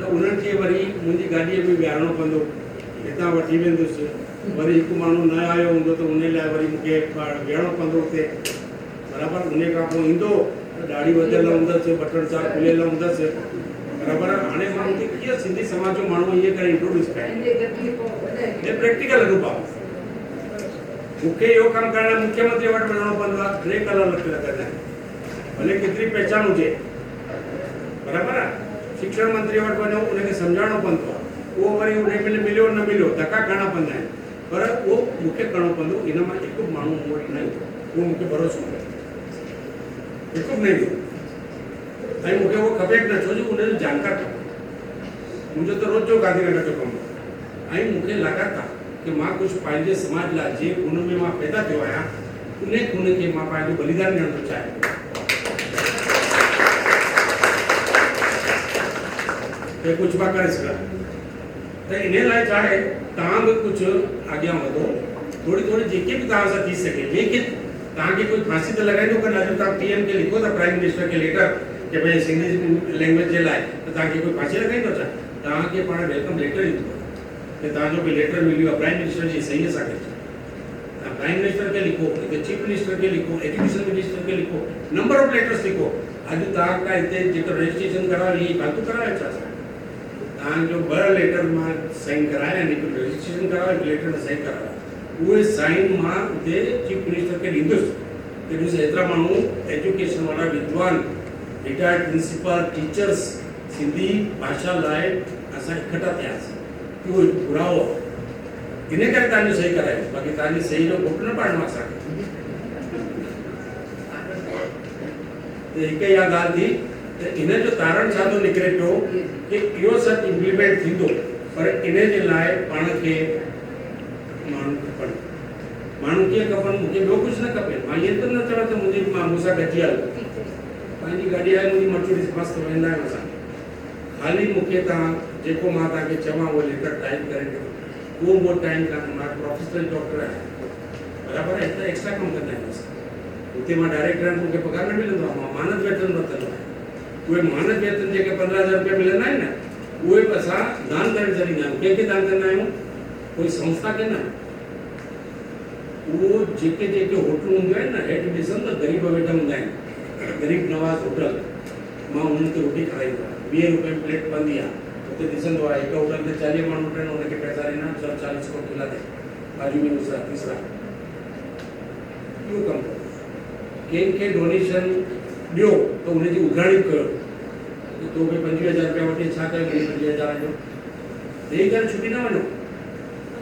त उन्हनि खे वरी मुंहिंजी गाॾीअ में विहारणो पवंदो, हितां वठी वेंदुसि, वरी हिकु माण्हू न आयो हूंदो त उन लाइ वरी मूंखे विहणो पवंदो हुते, बराबरि, उन खां पोइ ईंदो त ॾाढी वधियल हूंदसि, बटण सां खुलियल हूंदसि, बराबरि, हाणे मां मूंखे कीअं सिंधी समाज जो माण्हू ईअं करे इंट्रोड्यूस कयां, हे प्रैक्टिकल अनुभव, मूंखे इहो कमु करण लाइ मुख्यमंत्री वटि वञिणो पवंदो आहे, 3 कलाक लॻंदा आहिनि, भले केतिरी पहचान हुजे, बराबरि आहे, शिक्षण मंत्री वटि वञो उनखे सम्झाइणो पवंदो आहे, उहो वरी उन में मिलियो न मिलियो धक्का खणणा पवंदा आहिनि, पर उहो मूंखे करिणो पवंदो, इन मां हिकु माण्हू मूं वटि न ईंदो, उहो मूंखे भरोसो आहे, हिकु बि न ईंदो ऐं मूंखे उहो खपे बि न, छो जो उनजो जानकार खपे, मुंहिंजो त रोज़ जो गांधीनगर जो कमु आहे ऐं मूंखे लॻात आहे कि मां कुझु पंहिंजे समाज लाइ जे खून में मां पैदा थियो आहियां, उन खून खे मां पंहिंजो बलिदान ॾियण थो चाहियां, कि कुछ मां करे सघां, त इन लाइ छा आहे, तव्हां बि कुझु अॻियां वधो, थोरी जेके बि तव्हां सां थी सघे, लेकिन तव्हांखे कोई फांसी त लॻाईंदो कोन, अॼु तव्हां PM खे लिखो था, प्राइम मिनिस्टर खे लेटर कि भई सिंधी लैंग्वेज जे लाइ, त तव्हांखे कोई फांसी लॻाईंदो छा, तव्हांखे पाण वेलकम लेटर ईंदो कि तव्हांजो बि लेटर मिलियो आहे प्राइम मिनिस्टर जी सही असांखे, तव्हां प्राइम मिनिस्टर खे लिखो, हिते चीफ मिनिस्टर खे लिखो, एजुकेशन मिनिस्टर खे लिखो, नंबर ऑफ लेटर्स लिखो, अॼु तव्हां खां हिते जेको रजिस्ट्रेशन करायो इहे फालतू करायो छा, तव्हांजो 2 लेटर मां साइन कराया आहिनि, हिकु रजिस्ट्रेशन करायो, हिकु लेटर में साइन करायो, उहे साइन मां हुते चीफ मिनिस्टर खे ॾींदुसि कि ॾिस एतिरा माण्हू एजुकेशन वारा विद्वान, रिटायर्ड प्रिंसिपल, टीचर्स, सिंधी भाषा लाइ असां इकट्ठा थियासीं, इहो घुरावो आहे, इन करे तव्हांजो सही करायो, बाक़ी तव्हांजी सही जो घुट न पाइणो आहे असांखे। त हिकु इहा ॻाल्हि थी इन जो तारण छा थो निकिरे पियो कि इहो सभु इम्प्लीमेंट थींदो, पर इन जे लाइ पाण खे माण्हू खपनि। माण्हू कीअं खपनि? मूंखे ॿियो कुझु न खपे। मां इहो त न चवां त मुंहिंजी मां मूंसां गॾिजी हल, पंहिंजी गाॾी आहे मुंहिंजी मर्सिडीज़ मस्तु वेंदा आहियूं असां। ख़ाली मूंखे तव्हां जेको मां तव्हांखे चवां उहो लेटर टाइप करे ॾियो, उहो टाइम कान्हे। मां प्रोफेशनल डॉक्टर आहियां, बराबरि आहे, त एक्स्ट्रा कमु कंदा आहियूं असां। हुते मां डायरेक्टर आहियां, मूंखे पघार न मिलंदो आहे, मां मानद वेतन वरितलु आहे। उहे मानद वेतन जेके 15,000 रुपया मिलंदा आहिनि न, उहे बि असां दान करे छॾींदा आहियूं। कंहिंखे दान कंदा आहियूं? कोई संस्था खे न। उहो जेके होटलूं हूंदियूं आहिनि न, हेठि ॾिसनि त ग़रीब वेठा हूंदा आहिनि, ग़रीब नवाज़ होटल, मां हुननि खे रोटी खाराईंदो आहियां। 20 रुपए प्लेट पवंदी आहे। हुते ॾिसंदो आहे हिकु होटल ते 40 माण्हू वेठा आहिनि, हुनखे पैसा ॾिना 40 को खिलाते, भाॼी में दूसरा तीसरा। इहो कमु कयो। कंहिंखे डोनेशन ॾियो त हुनजी उघाड़ी कयो। तो बि 25,000 रुपया वठी छा कयो? 25,000 जो ॾेई करे छुटी न वञो।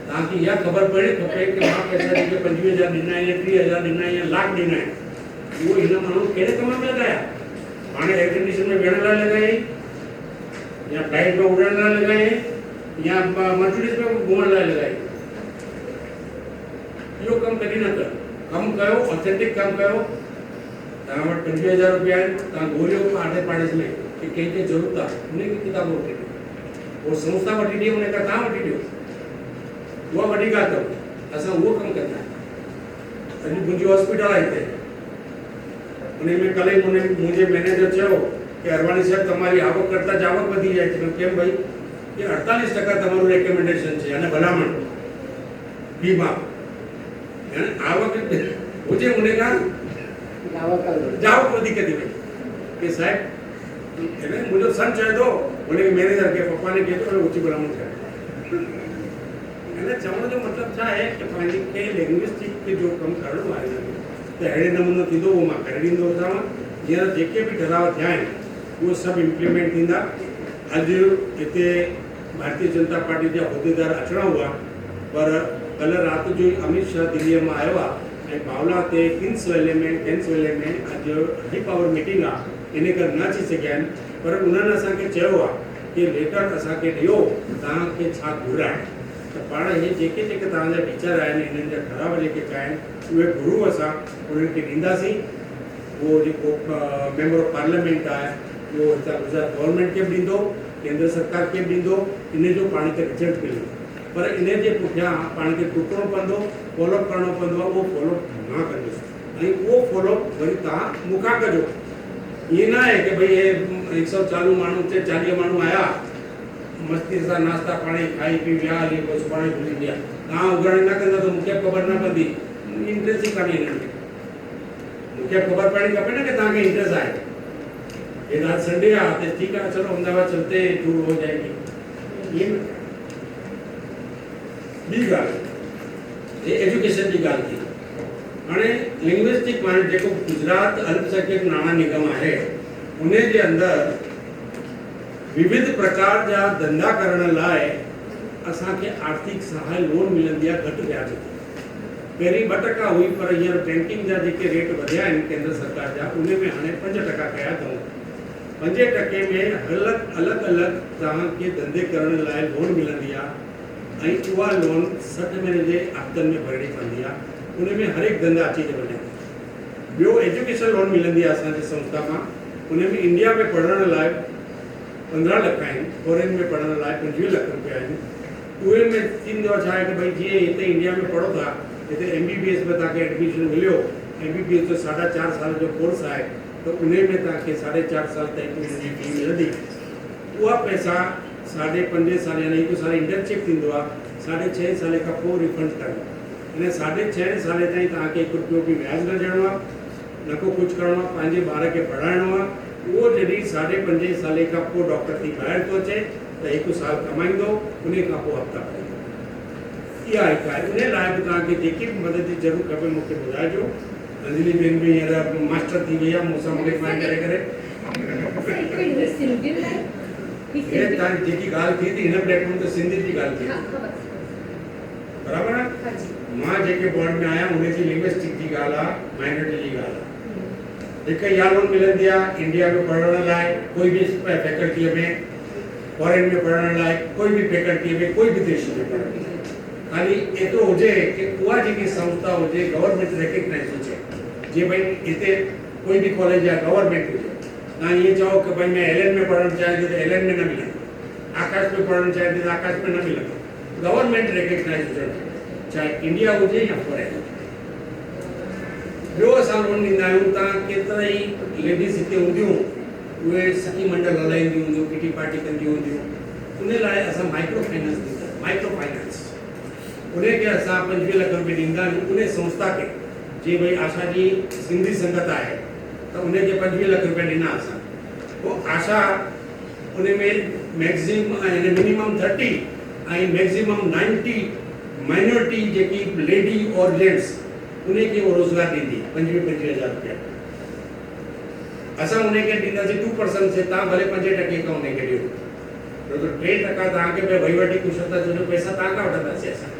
तव्हांखे इहा ख़बर पए खपे कि मां पैसा जेके 25,000 ॾिना आहिनि, 30,000 ॾिना आहिनि, या लाख ॾिना आहिनि, उहो हिन माण्हू कहिड़े कम में लॻाया? हाणे एयर कंडीशन में वेहण लाइ लॻाई, या फ्लाइट में उड़ण लाइ लॻाई, या मर्सिडीज़ में घुमण लाइ लॻाई? इहो कमु कॾहिं न कयो। कमु कयो, ऑथेंटिक कमु कयो। तव्हां वटि 25,000 रुपया आहिनि, तव्हां ॻोल्हियो आसे पाड़े में कि कंहिंखे ज़रूरत आहे, हुनखे किताब वठी ॾियो। उहो संस्था वठी ॾियो, हुन खां तव्हां वठी ॾियो। उहा वॾी ॻाल्हि अथव। असां उहो कमु कंदा आहियूं। अॼु मुंहिंजी हॉस्पिटल आहे हिते, उन में कल्ह मुंहिंजे मैनेजर चयो कि अरवाणी साहब તમારી આવક કરતાં જ આવક વધી જાય છે। કેમ ભાઈ? કે 48% તમારું રેકમેન્ડેશન છે અને ભલામણ ફીમાં અને આવક ઓછે ગુનેગાર જાવક વધી કદી ભાઈ કે સાહેબ એટલે મુझे सन चयो तो उन्हें मैनेजर के पप्पा ने कहा तो ऊंची भलामण करे। એટલે ચવણ जो मतलब छा है कि पंहिंजी के लिंग्विस्टिक के जो कमु करणो आहे त अहिड़े नमूने थींदो, उहो मां करे ॾींदो हुजांव। हींअर जेके बि ठराव थिया आहिनि उहे सभु इम्प्लीमेंट थींदा। अॼु हिते भारतीय जनता पार्टी जा उहिदेदार अचणा हुआ, पर कल्ह राति जो ई अमित शाह दिल्लीअ मां आयो आहे ऐं बावला ते टेंस वेले में अॼु हाई पावर मीटिंग आहे, इन करे न अची सघिया आहिनि। पर उन्हनि असांखे चयो आहे कि लेटर असांखे ॾियो तव्हांखे छा घुराए। त पाण इहे जेके तव्हांजा वीचार आहिनि, हिननि जा ठराव जेके कया आहिनि, उहे गुरू असां उन्हनि खे ॾींदासीं। उहो जेको मेंबर ऑफ पार्लियामेंट आहे उहो हितां गुजरात गवर्नमेंट खे बि ॾींदो, केंद्र सरकार खे बि ॾींदो। इन जो पाण खे रिजल्ट मिलंदो, पर इन जे पुठियां पाण खे टुकणो पवंदो, फॉलोअप करणो पवंदो आहे। उहो फॉलोअप मां कंदुसि ऐं उहो फॉलोअप वरी तव्हां मूंखां कजो। ईअं न आहे कि भई हे 140 माण्हू ते 40 माण्हू आया, मस्ती सां नाश्ता पाणी खाई पी विया, हली पोइ सुभाणे भुली विया। तव्हां उघाड़ी न कंदा त मूंखे ख़बर न पवंदी, इंट्रस्ट ई कान्हे हिननि खे। मूंखे ख़बर पवणी खपे न कि तव्हांखे इंट्रस्ट आहे। ये आज संडे आहे त ठीकु आहे, चलो अहमदाबाद चलते टूर हो जाएगी। ये ॿी ॻाल्हि, ये एजुकेशन जी ॻाल्हि थी। हाणे लिंग्विस्टिक माने जेको गुजरात अल्पसंख्यक नाणा निगम आहे, उन जे अंदरि विविध प्रकार जा धंधा करण लाइ असांखे आर्थिक सहाय लोन मिलंदी आहे घटि व्याज ते। पहिरीं 2% हुई, पर हींअर बैंकिंग जा जेके रेट वधिया आहिनि केंद्र सरकार जा, उन में हाणे 5% कया अथऊं। 5% में अलॻि अलॻि तव्हांखे धंधे करण लाइ लोन मिलंदी आहे ऐं उहा लोन 60 महीने जे हफ़्तनि में भरणी पवंदी आहे। उन में हर एक धंधा अची थो वञे। ॿियो एजुकेशन लोन मिलंदी आहे असांजी संस्था मां। उन में इंडिया में पढ़ण लाइ 15 लख आहिनि, फॉरेन में पढ़ण लाइ 25 लख रुपया आहिनि। उहे में थींदो छा आहे कि भई जीअं हिते इंडिया में पढ़ो था, हिते MBBS में तव्हांखे एडमिशन मिलियो, MBBS जो 4.5 साल जो कोर्स आहे, त उन में तव्हांखे 4.5 साल ताईं जी फी मिलंदी। उहा पैसा 5.5 साल यानी 1 साल इंटर्नशिप थींदो आहे, 6.5 साल खां पोइ रिफंड करिणो। इन 6.5 साल ताईं तव्हांखे 1 रुपयो बि व्याज न ॾियणो आहे, न को कुझु करिणो आहे, पंहिंजे ॿार खे पढ़ाइणो आहे। उहो जॾहिं 5.5 साल खां पोइ डॉक्टर थी ॿाहिरि थो अचे त 1 साल कमाईंदो, उन खां पोइ हफ़्ता भरींदो। इहा हिकु आहे। उन लाइ बि तव्हांखे जेकी बि मदद जी ज़रूरत खपे मूंखे ॿुधाइजो। अंजलि बेन बि हींअर मास्टर थी वई आहे, मूंसां मगज मारी करे करे। हे तव्हांजी जेकी ॻाल्हि थी थी हिन प्लेटफॉर्म ते सिंधी जी ॻाल्हि थी, बराबरि आहे। मां जेके बोर्ड में आहियां उनजी लिंग्विस्टिक जी ॻाल्हि आहे, माइनॉरिटी जी ॻाल्हि आहे। जेके या लोन मिलन दिया इंडिया में पढ़ण लाइ कोई भी फैकल्टी में, फॉरेन में पढ़ण लाइ कोई भी फैकल्टी में, कोई भी देश में पढ़ण लाइ खाली एतिरो हुजे कि उहा जेकी संस्था हुजे गवर्नमेंट रिकग्नाइज हुजे। जीअं भई हिते कोई भी कॉलेज या गवर्नमेंट हुजे, तव्हां इएं चओ कि भई मैं एलएन में पढ़णु चाहियां थी त एलएन में न मिलंदो, आकाश में पढ़णु चाहियां थी त आकाश में न मिलंदो। गवर्नमेंट रिकग्नाइज हुजणु, चाहे इंडिया हुजे या फॉरेन हुजे। ॿियो असां लोन ॾींदा आहियूं, तव्हां केतिरा ई लेडीज़ हिते हूंदियूं, उहे सखी मंडल हलाईंदियूं हूंदियूं, किटी पार्टी कंदियूं हूंदियूं, उन लाइ असां माइक्रो फाइनेंस ॾींदा आहियूं। माइक्रो फाइनेंस उनखे असां 25 लख रुपया ॾींदा आहियूं उन संस्था खे। जीअं भई आशा जी सिंधी संगत आहे त उनखे 25 लख रुपया ॾिना असां। पोइ आशा उन में मिनिमम 30 ऐं मैक्सिमम 90 माइनॉरिटी जेकी लेडी और जेंट्स उनखे वो रोज़गार ॾींदी 25,000 रुपया। असां उनखे ॾींदासीं 2% से, तव्हां भले 5% खां उनखे ॾियो, छो त 3% तव्हांखे भई वहीवटी कुशलता जो पैसा तव्हां खां वठंदासीं असां।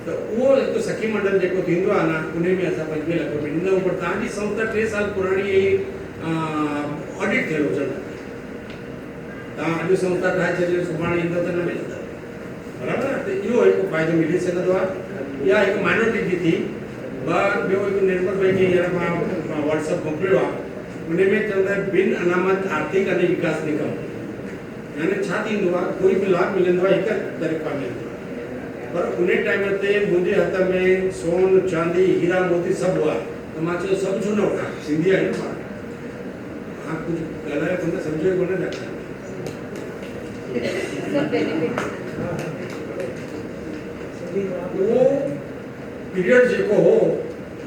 त उहो हिकु सखी मंडल जेको थींदो आहे न, उन में असां 25 लख रुपया ॾींदा आहियूं। पर तव्हांजी संस्था 3 साल पुराणी ऑडिट थियल हुजणु। तव्हां अॼु संस्था ठाहे छॾियो, सुभाणे ईंदो त न मिलंदो, बराबरि आहे। त इहो हिकु फ़ाइदो मिली सघंदो आहे। या हिकु माइनॉरिटी जी थी। ॿियो हिकु निर्मल भाई खे हींअर मां व्हाट्सअप मोकिलियो आहे, उन में चवंदा आहिनि बिन अनामत आर्थिक अने विकास निगम, यानी छा थींदो आहे, कोई बि लाभ मिलंदो आहे हिकु तरीक़ा मिलंदो आहे। पर उन टाइम ते मुंहिंजे हथ में सोन चांदी हीरा मोती सभु हुआ, त मां चयो सभु छो न वठां, सिंधी आहियूं पाण। हा कुझु ॻाल्हाए कोन सम्झो कोन था। उहो पीरियड जेको हो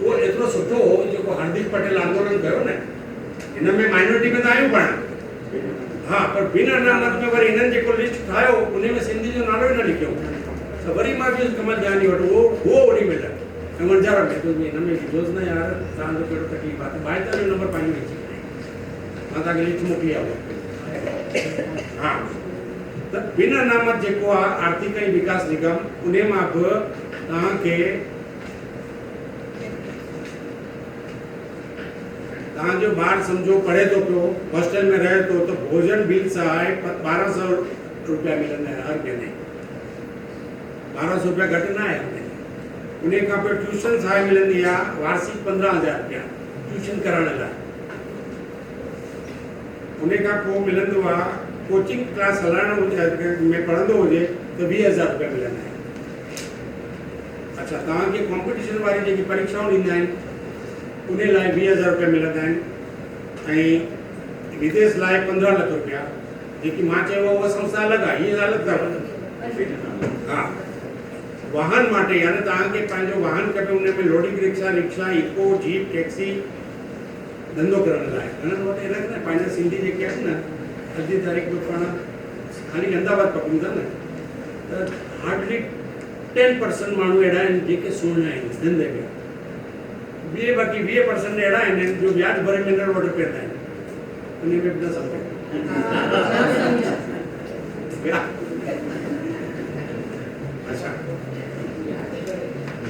उहो एतिरो सुठो हो जेको हार्दिक पटेल आंदोलन कयो न, हिन में माइनॉरिटी में त आहियूं पाण। हा, पर बिन अनामत में वरी हिननि जेको लिस्ट ठाहियो उन में सिंधी जो नालो ई न लिखियो, त वरी मां चयुसि कमल ध्यानु वठो उहो ओड़ी महिल ऐं मंझारा में हिन में विझोसि न यार, तव्हांजो कहिड़ो तकलीफ़ आहे। त 72 जो नंबर पंहिंजो विझी मां तव्हांखे लिस्ट मोकिली आहे। हा, त बिन अनामत जेको आहे आर्थिक ऐं विकास निगम, उन मां बि तव्हांखे तव्हांजो ॿार सम्झो पढ़े थो पियो, हॉस्टल में रहे थो, त भोजन बिल सां 1200 रुपया मिलंदा आहिनि हर महीने। 1200 रुपया घटि न आहे हर महीने। उन खां पोइ ट्यूशन सहाय मिलंदी आहे वार्षिक 15,000 रुपया ट्यूशन कराइण लाइ। उन खां पोइ मिलंदो आहे कोचिंग क्लास हलाइण में पढ़ंदो हुजे त 20,000 रुपया मिलंदा आहिनि। अच्छा, तव्हांखे कॉम्पिटिशन वारी जेकी परीक्षाऊं ॾींदा आहिनि उन लाइ 20,000 रुपया मिलंदा आहिनि। ऐं विदेश लाइ 15 लख रुपया, जेकी मां चयो उहा संस्था अलॻि आहे, हीअ अलॻि अथव। हा, वाहन माटे, यानी तव्हांखे पंहिंजो वाहन खपे, उन में loading rickshaw, Eeco, jeep, taxi धंधो करण लाइ। घणनि वटि अलॻि न, पंहिंजा सिंधी जेके आहिनि न, अॼु जी तारीख़ में पाण खाली अहमदाबाद पकड़ूं था न, त हार्डली 10% माण्हू अहिड़ा आहिनि जेके सुहिणा आहिनि धंधे में। ॿिए बाक़ी 20% अहिड़ा आहिनि जो ब्याज भरे मिनरल वाटर पीअंदा आहिनि, उन में बि न सम्झो। अच्छा,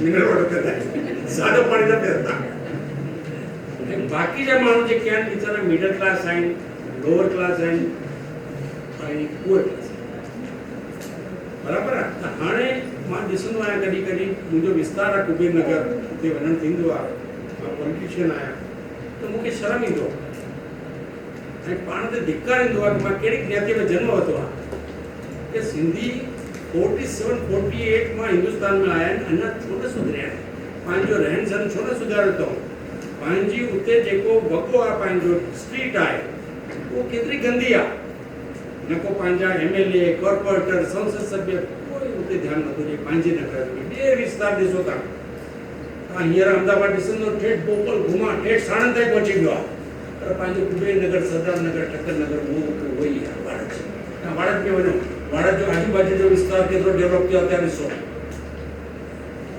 मिनरल वाटर पीअंदा आहिनि, सादो पाणी न पीअंदा। बाक़ी जा माण्हू जेके आहिनि वीचारा मिडल क्लास आहिनि, लोअर क्लास आहिनि ऐं पुअर क्लास, बराबरि आहे। त हाणे मां ॾिसंदो आहियां कॾहिं कॾहिं मुंहिंजो विस्तार आहे कुबेर नगर, हुते वञणु थींदो आहे, मां पॉलिटिशियन आहियां, त मूंखे शर्म ईंदो ऐं पाण ते धिकार ईंदो आहे कि मां कहिड़ी ज्ञातीअ में जनम वरितो आहे कि सिंधी 47-48 मां हिंदुस्तान में आया आहिनि, अञा छो न सुधरिया आहिनि, पंहिंजो रहन सहन छो न सुधारियो अथऊं, पंहिंजी उते जेको वॻो आहे, पंहिंजो स्ट्रीट आहे, उहो केतिरी गंदी आहे। न को पंहिंजा MLA, कॉर्पोरेटर, संसद सभ्य कोई उते ध्यानु नथो ॾिए पंहिंजे नगर में। ॿिए विस्तार ॾिसो तव्हां हींअर अहमदाबाद ॾिसंदो, ठेठ बोपल घुमा ठेठ साणंद ताईं पहुची वियो आहे, पर पंहिंजो कुबेर नगर, सरदार नगर, ठक्कर नगर उहो ई आहे। वाड़ज, तव्हां वाड़ज में वञो, वाड़ज जो आजू बाजू जो विस्तार केतिरो डेवलप थियो आहे त्या ॾिसो,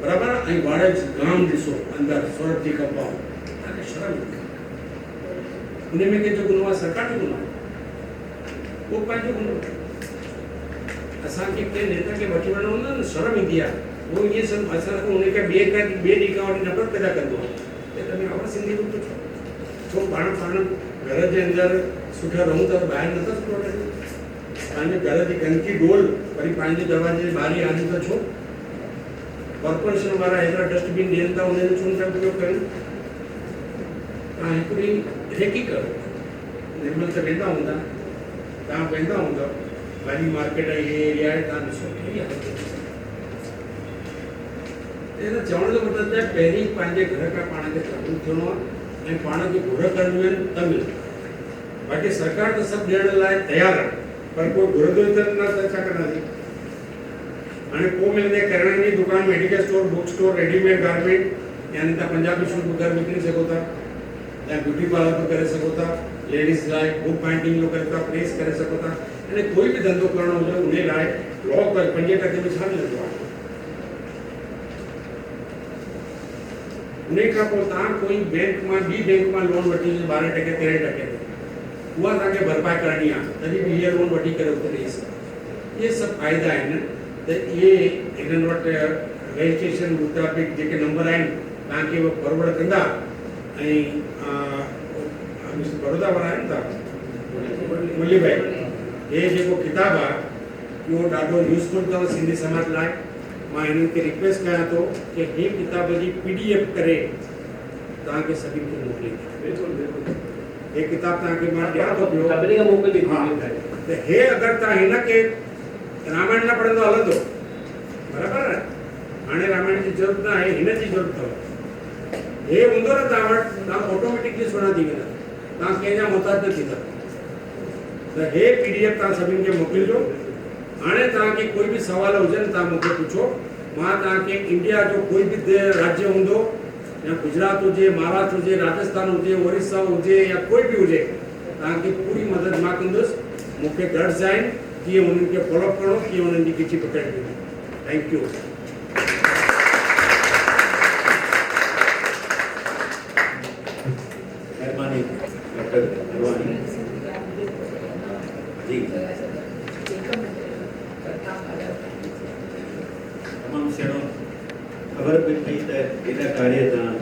बराबरि। ऐं वाड़ज गांव ॾिसो, अंदरि सूरत जी कंपाउंड, तव्हांखे शर्म ईंदी। उन में कंहिंजो गुनो आहे, सरकार जो गुनो आहे, उहो पंहिंजो गुनो आहे। असांखे कंहिं नेता खे वठी वञिणो हूंदो न, शर्म ईंदी आहे। वो ईअं सम्झ असांखे उनखे ॿिए ॾींहं खां वठी नफ़रत पैदा कंदो आहे, त तव्हां आवाज़ सिंधी में पुछो। तो पाण घर जे अंदरि सुठा रहूं था, ॿाहिरि नथा सुठो लॻे। पंहिंजे घर जी गंदगी डोल वरी पंहिंजे दरवाजे जे ॿाहिरि आणी था छो? कॉर्पोरेशन वारा हेतिरा डस्टबिन ॾियनि था, उनजो छो नथा उपयोग कनि? तव्हां हिकिड़ी हेकी करो, निर्मल त वेंदा हूंदा, तव्हां वेंदा हूंदा भाॼी मार्केट ये एरिया आहे, तव्हां ॾिसो हिन चवण जो मतिलबु आहे पहिरीं पंहिंजे घर खां पाण खे जागरूक थियणो आहे ऐं पाण खे घुर करणियूं आहिनि त मिले। बाक़ी सरकार त सभु ॾियण लाइ तयारु आहे, पर कोई घुरंदो ई न त छा कंदासीं? हाणे पोइ मिलंदे किराणे जी दुकान, medical store, book store, readymade garment, यानी तव्हां पंजाबी सूट घर विकिणी सघो था, या ब्यूटी पार्लर बि करे सघो था, लेडीज़ लाइ बुक बाइंडिंग जो करे था, प्रेस करे सघो था। यानी कोई बि धंधो करणो हुजे उन लाइ लॉ 5% में छा मिलंदो आहे? उन खां पोइ तव्हां कोई बैंक मां ॿी बैंक मां लोन वठी 12% 13% उहा तव्हांखे भरपाई करणी आहे, तॾहिं बि हीअ लोन वठी करे उते ॾेई सघो। इहे सभु फ़ाइदा आहिनि त इहे हिननि वटि रजिस्ट्रेशन मुताबिक़ जेके नंबर आहिनि तव्हांखे उहे फॉरवर्ड कंदा। ऐं बड़ौदा वारा आहिनि था मुरली भाई, हे जेको किताबु आहे इहो ॾाढो यूज़फुल अथव सिंधी समाज लाइ। मां हिननि खे रिक्वेस्ट कयां थो कि ही किताब जी PDF करे तव्हांखे सभिनी खे मोकिलींदा। हे किताब तव्हांखे मां ॾियां थो पियो, त हे अगरि तव्हां हिनखे रामायण न पढ़ंदो हलंदो, बराबरि न? हाणे रामायण जी ज़रूरत न आहे, हिन जी ज़रूरत अथव। हे हूंदो न तव्हां वटि, तव्हां ऑटोमेटिकली सुञा थी वेंदा, तव्हां कंहिंजा मोहताज न थींदा। त हे PDF तव्हां सभिनी खे मोकिलिजो। हाणे तव्हांखे कोई बि सवाल हुजनि तव्हां मूंखे पुछो, मां तव्हांखे इंडिया जो कोई बि राज्य हूंदो, या गुजरात हुजे, महाराष्ट्र हुजे, राजस्थान हुजे, ओडिशा हुजे, या कोई बि हुजे, तव्हांखे पूरी मदद मां कंदुसि। मूंखे गर्ड्स आहिनि कीअं उन्हनि खे फॉलोअप करणो, कीअं उन्हनि जी किची पकड़णी। Thank you. मेहरबानी डॉक्टर अडवाणी जी, तमामु सुहिणो ख़बर पई पई त एॾा कार्य तव्हां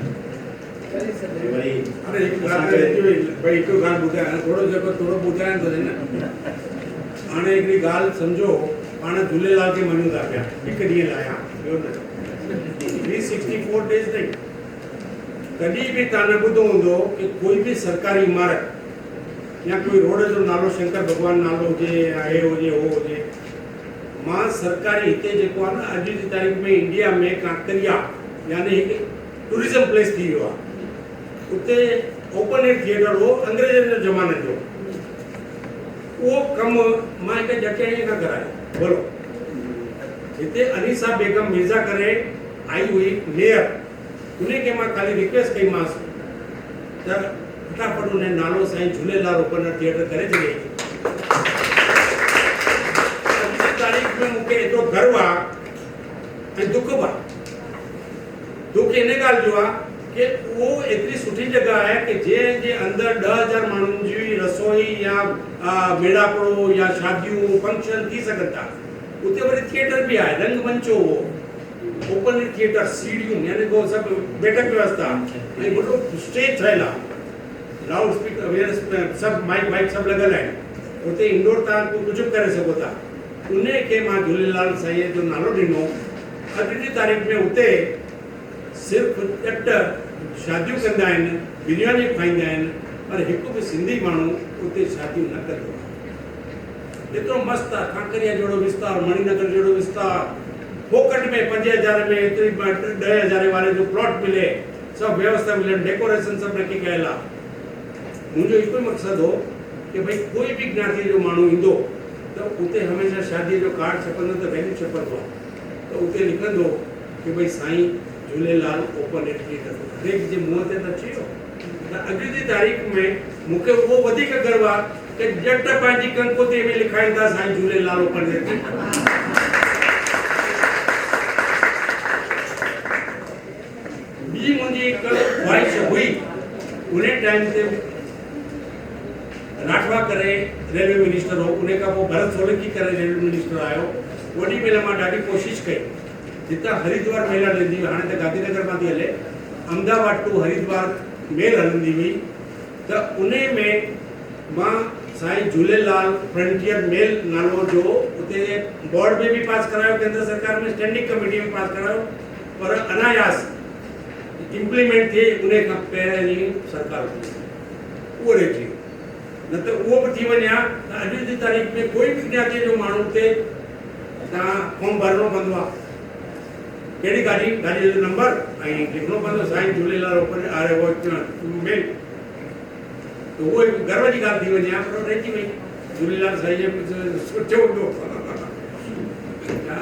वरी अरे हिकु ॻाल्हि ॿुधायां, थोरो जेको थोरो ॿुधायां थो न। हाणे हिकिड़ी ॻाल्हि सम्झो, पाण झूलेलाल खे मञूं था पिया हिकु ॾींहं लाइ, ॿियो न 364 डेज़ नहीं। कॾहिं बि तव्हां न ॿुधो हूंदो कि कोई बि सरकारी इमारत या कोई रोड जो नालो शंकर भॻवान नालो हुजे या हे हुजे हो हुजे, मां सरकारी हिते जेको आहे न, अॼु जी तारीख़ में इंडिया में कांकरिया यानी हिकु टूरिज़म प्लेस थी वियो आहे। उते ओपन एयर थिएटर हो अंग्रेजनि जे ज़माने जो, उहो कमु मां हिकु ॼटियाणीअ खां करायो। बोलो, हिते अनीसा बेगम मिर्ज़ा करे आई हुई मेयर, उनखे मां ख़ाली रिक्वेस्ट कईमांसि त फटाफट उन नालो साईं झूलेलाल ओपन एयर थिएटर करे छॾे। अॼु जी तारीख़ में मूंखे एतिरो गर्व आहे ऐं दुख बि आहे। दुख इन ॻाल्हि जो आहे कि उहो एतिरी सुठी जॻह आहे कि जंहिंजे अंदरि 10,000 माण्हुनि जी रसोई या मेड़ापड़ो या शादियूं फंक्शन थी सघनि था। उते वरी थिएटर बि आहे, रंगमंच हो, ओपन एयर थिएटर, सीढ़ियूं, यानी को सभु बैठक व्यवस्था ऐं वॾो स्टेज ठहियलु आहे, लाउड स्पीकर सभु माइक वाइक सभु लॻल आहिनि। उते इंडोर तव्हां कुझु बि करे सघो था। उन खे मां झूलेलाल साईं जो नालो ॾिनो। अॼु जी तारीख़ में उते सिर्फ़ु ॼट शादियूं कंदा आहिनि, बिरयानी खाईंदा आहिनि, पर हिकु बि सिंधी माण्हू उते शादियूं न कंदो आहे। एतिरो मस्तु आहे, कांकरिया जहिड़ो विस्तार, मणिनगर जहिड़ो विस्तार, फोकट में 5,000 में एतिरी 10,000 वारे जो प्लॉट मिले, सभु व्यवस्था मिले, डेकोरेशन सभु रखी कयल आहे। मुंहिंजो हिकु ई मक़सदु हो कि भई कोई बि ज्ञाति जो माण्हू ईंदो त उते हमेशह शादीअ जो कार्ड छपंदो त वेन्यू छपंदो आहे, त उते लिखंदो कि भई साईं झूलेलाल ओपन एयर थिएटर, हरेक जे मुंहं ते त अची वियो। त अॼु जी तारीख़ में मूंखे उहो वधीक गर्व आहे कि ॼट पंहिंजी कंकोती में लिखाईंदा साईं झूलेलाल ओपन एयर थिएटर। ॿी मुंहिंजी हिकु ख़्वाहिश हुई, उन टाइम ते राठवा करे रेलवे मिनिस्टर हो, उन खां पोइ भरत सोलंकी करे रेलवे मिनिस्टर आयो। ओॾी महिल मां ॾाढी कोशिशि कई, जितां हरिद्वार मेला हलंदी हुई, हाणे त गांधीनगर मां थी हले, अहमदाबाद टू हरिद्वार मेल हलंदी हुई, त त उन में मां साईं झूलेलाल फ्रंटियर मेल नालो जो उते बोर्ड में भी पास करायो, केंद्र सरकार में स्टैंडिंग कमेटी में पास करायो, पर अनायास इम्प्लीमेंट थिए उन खां पहिरीं जी सरकार उहो रहिजी वियो। न त उहो बि थी वञे हा त अॼु जी तारीख़ में कोई बि ज्ञाति जो माण्हू उते तव्हां फॉर्म भरणो पवंदो आहे, कहिड़ी गाॾी जो नंबर ऐं लिखणो पवंदो साईं झूलेलाल ओपन अरे वो मेल, त उहो हिकु गर्व जी ॻाल्हि थी वञे हा, पर रहिजी वई झूलेलाल साईं जो सुठो हूंदो।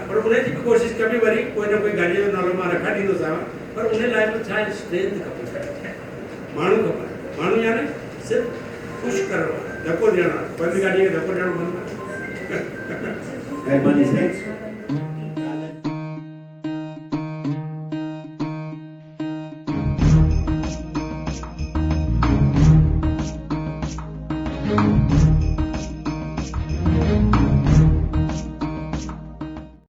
पर उन जी बि कोशिशि कबी वरी कोई न कोई गाॾीअ जो नालो मां रखा ॾींदोसांव, पर उन लाइ बि छा स्ट्रेंथ खपे, माण्हू खपे, माण्हू यानी सिर्फ़ु ख़ुशि करणो आहे, धको ॾियणो आहे, पंहिंजी गाॾीअ खे धको ॾियणो पवंदो आहे। महिरबानी साईं।